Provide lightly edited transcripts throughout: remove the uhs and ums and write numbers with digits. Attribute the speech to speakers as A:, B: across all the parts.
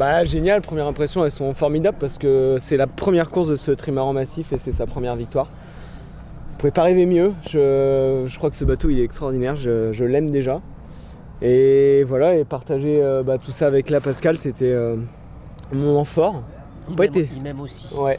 A: Bah génial, première impression, elles sont formidables parce que c'est la première course de ce trimaran massif et c'est sa première victoire. Vous pouvez pas rêver mieux, je crois que ce bateau il est extraordinaire, je l'aime déjà. Et voilà, et partager tout ça avec la Pascal, c'était un moment fort.
B: Il m'aime aussi.
A: Ouais.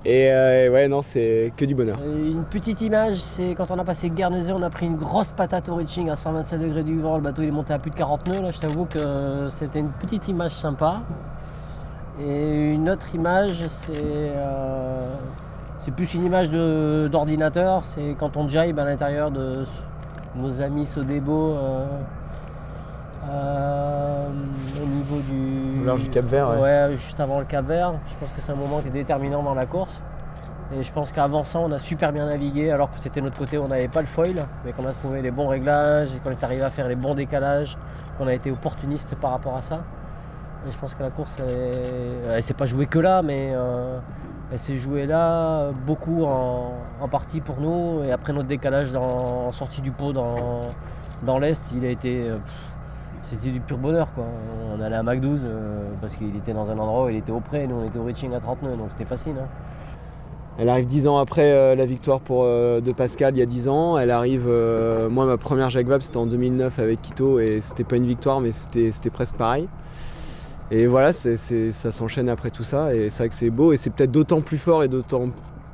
A: Et ouais, non, c'est que du bonheur.
B: Une petite image, c'est quand on a passé Guernesey, on a pris une grosse patate au reaching à 125 degrés du vent. Le bateau il est monté à plus de 40 nœuds. Là, je t'avoue que c'était une petite image sympa. Et une autre image, c'est plus une image d'ordinateur. C'est quand on jibe à l'intérieur de nos amis Sodebo. Au niveau
A: Au large du Cap-Vert.
B: Ouais, juste avant le Cap-Vert. Je pense que c'est un moment qui est déterminant dans la course. Et je pense qu'avant ça, on a super bien navigué, alors que c'était notre côté, on n'avait pas le foil, mais qu'on a trouvé les bons réglages et qu'on est arrivé à faire les bons décalages, qu'on a été opportuniste par rapport à ça. Et je pense que la course, elle s'est pas jouée que là, mais elle s'est jouée là, beaucoup en partie pour nous. Et après notre décalage en sortie du pot dans l'Est, il a été... c'était du pur bonheur, quoi. On allait à Mac 12 parce qu'il était dans un endroit où il était au près, nous on était au reaching à 30 nœuds, donc c'était facile. Hein.
A: Elle arrive 10 ans après la victoire de Pascal il y a 10 ans. Elle arrive, moi ma première Jacques Vabre c'était en 2009 avec Quito et c'était pas une victoire mais c'était presque pareil. Et voilà, ça s'enchaîne après tout ça et c'est vrai que c'est beau et c'est peut-être d'autant plus fort et d'autant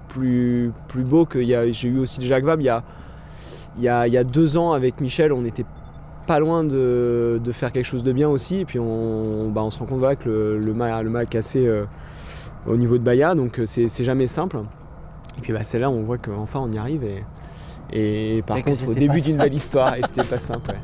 A: plus beau que j'ai eu aussi des Jacques Vabre il y a 2 ans avec Michel, on était pas loin de faire quelque chose de bien aussi et puis on se rend compte voilà, que le mât a cassé au niveau de Bahia, donc c'est jamais simple. Et puis celle-là on voit qu'enfin on y arrive et par contre au début d'une belle histoire et c'était pas simple. Ouais.